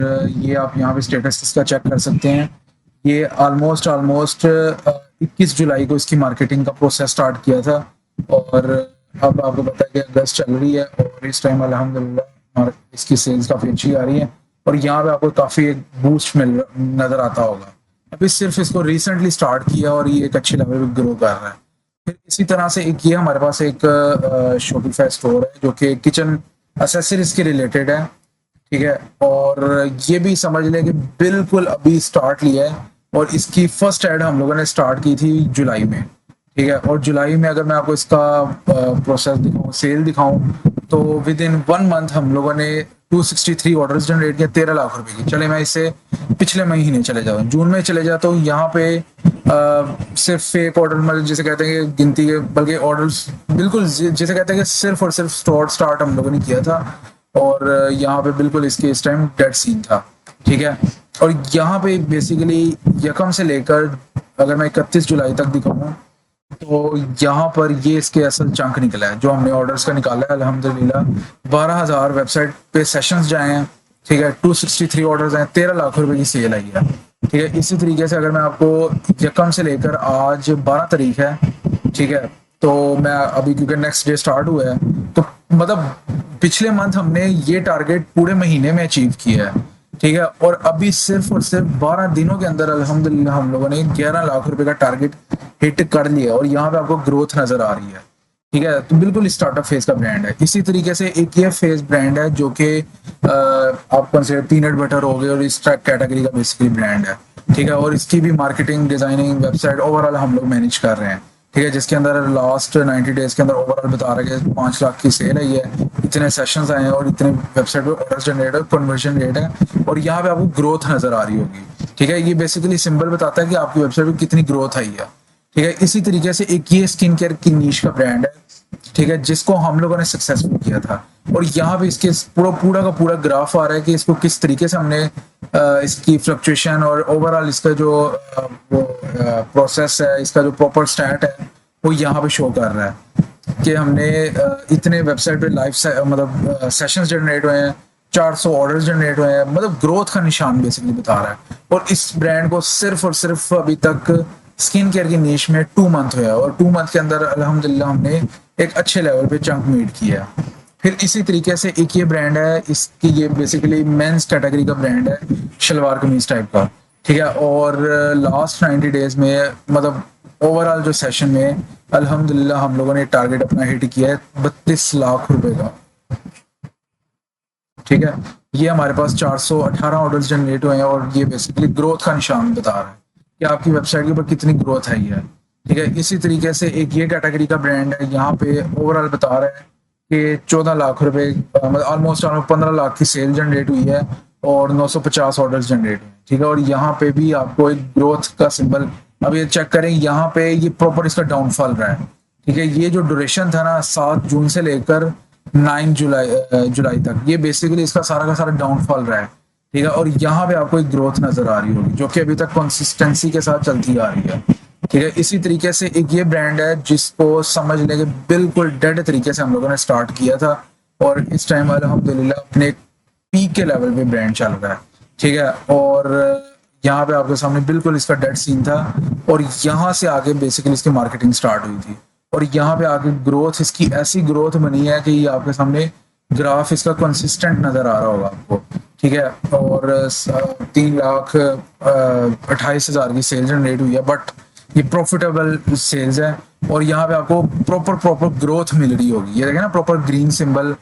ये आप यहाँ पे स्टेटस इसका चेक कर सकते हैं। ये ऑलमोस्ट ऑलमोस्ट 21 जुलाई को इसकी मार्केटिंग का प्रोसेस स्टार्ट किया था और अब आपको पता है कि अगस्त चल रही है और इस टाइम अल्हम्दुलिल्लाह इसकी सेल्स काफ़ी अच्छी आ रही है और यहाँ पे आपको काफ़ी एक बूस्ट मिल नज़र आता होगा। अभी सिर्फ इसको रिसेंटली स्टार्ट किया और ये एक अच्छे लेवल पे ग्रो कर रहा है। फिर इसी तरह से एक ये हमारे पास एक शॉपिफाई स्टोर है जो कि किचन एसेसरीज के रिलेटेड है, ठीक है। और ये भी समझ लें कि बिल्कुल अभी स्टार्ट लिया है और इसकी फर्स्ट ऐड हम लोगों ने स्टार्ट की थी जुलाई में, ठीक है। और जुलाई में अगर मैं आपको इसका प्रोसेस दिखाऊं, सेल दिखाऊं, तो विद इन 1 मंथ हम लोगों ने 263 ऑर्डर्स जनरेट किए 13 लाख रुपए की। चले मैं इससे पिछले महीने चले जाऊँ, जून में चले जाता हूँ, यहाँ पे सिर्फ फेक ऑर्डर मतलब जिसे कहते हैं कि गिनती के बल्कि ऑर्डर्स बिल्कुल जिसे कहते हैं कि सिर्फ और सिर्फ स्टार्ट हम लोगों ने किया था और यहाँ पे बिल्कुल इसके इस टाइम डेड सीन था, ठीक है। और यहाँ पे बेसिकली यकम से लेकर अगर मैं 31 जुलाई तक दिखाऊँ तो यहाँ पर ये इसके असल चंक निकला है जो हमने ऑर्डर्स का निकाला है। अल्हम्दुलिल्लाह 12,000 वेबसाइट पे सेशंस जाए हैं, ठीक है। 263 ऑर्डर्स हैं, 13 लाख रुपए की सेल आई है, ठीक है। इसी तरीके से अगर मैं आपको यकम से लेकर आज 12 तारीख है, ठीक है, तो मैं अभी क्योंकि नेक्स्ट डे स्टार्ट हुआ है तो मतलब पिछले मंथ हमने ये टारगेट पूरे महीने में अचीव किया है, ठीक है। और अभी सिर्फ और सिर्फ 12 दिनों के अंदर अल्हम्दुलिल्लाह हम लोगों ने 11 लाख रुपए का टारगेट हिट कर लिया और यहाँ पे आपको ग्रोथ नजर आ रही है, ठीक है। तो बिल्कुल स्टार्टअप फेज का ब्रांड है। इसी तरीके से एक ये फेज ब्रांड है जो कि आप कंसिडर पीनट बटर हो गए और इस कैटेगरी का बेसिकली ब्रांड है, ठीक है। और इसकी भी मार्केटिंग, डिजाइनिंग, वेबसाइट ओवरऑल हम लोग मैनेज कर रहे हैं, ठीक है। जिसके अंदर लास्ट 90 डेज के अंदर ओवरऑल बता रहे हैं 5 लाख की सेल है, इतने सेशंस आए हैं और इतने वेबसाइट पे ऑर्डर जनरेट है, कन्वर्जन रेट है और यहाँ पे आपको ग्रोथ नजर आ रही होगी, ठीक है। ये बेसिकली सिंबल बताता है कि आपकी वेबसाइट पे कितनी ग्रोथ आई है, ठीक है। इसी तरीके से एक ये स्किन केयर की नीश का ब्रांड है, ठीक है, जिसको हम लोगों ने सक्सेसफुल किया था और यहाँ पे इसके पूरा का पूरा ग्राफ आ रहा है कि इसको किस तरीके से हमने इसकी फ्लक्चुएशन और ओवरऑल इसका जो प्रोसेस है, इसका जो प्रॉपर स्टैट है वो यहाँ पे शो कर रहा है कि हमने इतने वेबसाइट पे लाइव मतलब सेशंस जनरेट हुए हैं, 400 ऑर्डर्स जनरेट हुए हैं, मतलब ग्रोथ का निशान बेसिकली बता रहा है। और इस ब्रांड को सिर्फ और सिर्फ अभी तक स्किन केयर की नीश में 2 मंथ हुआ और 2 मंथ के अंदर अल्हम्दुलिल्लाह हमने एक अच्छे लेवल पे चंक मीट किया। फिर इसी तरीके से एक ये ब्रांड है, इसकी ये बेसिकली मेंस कैटेगरी का ब्रांड है, शलवार कमीज टाइप का, ठीक है। और लास्ट 90 डेज में मतलब ओवरऑल जो सेशन में अल्हम्दुलिल्लाह हम लोगों ने टारगेट अपना हिट किया है 32 लाख रुपए का, ठीक है। ये हमारे पास 418 ऑर्डर्स जनरेट हुए हैं और ये बेसिकली ग्रोथ का निशान बता रहा है कि आपकी वेबसाइट के ऊपर कितनी ग्रोथ आई है, ठीक है। इसी तरीके से एक ये कैटेगरी का ब्रांड है, यहाँ पे ओवरऑल बता रहा है कि 14 लाख रुपए मतलब ऑलमोस्ट 15 लाख की सेल जनरेट हुई है और 950 ऑर्डर्स जनरेट हुए, ठीक है। और यहाँ पे भी आपको एक ग्रोथ का सिंबल, अब ये चेक करें यहाँ पे ये प्रॉपर इसका डाउनफॉल रहा है, ठीक है। ये जो ड्यूरेशन था ना 7 जून से लेकर 9 जुलाई तक, ये बेसिकली इसका सारा का सारा डाउनफॉल रहा है, ठीक है। और यहाँ पे आपको एक ग्रोथ नजर आ रही होगी जो कि अभी तक कंसिस्टेंसी के साथ चलती आ रही है, ठीक है। इसी तरीके से एक ये ब्रांड है जिसको समझ लेंगे बिल्कुल डेड तरीके से हम लोगों ने स्टार्ट किया था और इस टाइम अल्हम्दुलिल्लाह अपने पीक के लेवल पे ब्रांड चल रहा है, ठीक है। और यहाँ पे आपके सामने बिल्कुल इसका डेड सीन था और यहाँ से आगे बेसिकली इसकी मार्केटिंग स्टार्ट हुई थी और यहाँ पे आगे ग्रोथ, इसकी ऐसी ग्रोथ बनी है कि आपके सामने ग्राफ इसका कंसिस्टेंट नजर आ रहा होगा आपको, ठीक है। और 3,28,000 की सेल जनरेट हुई है, बट ये प्रॉफिटेबल सेल्स है और यहाँ पे आपको प्रॉपर ग्रोथ मिल रही होगी। ये देखें ना, प्रॉपर ग्रीन सिंबल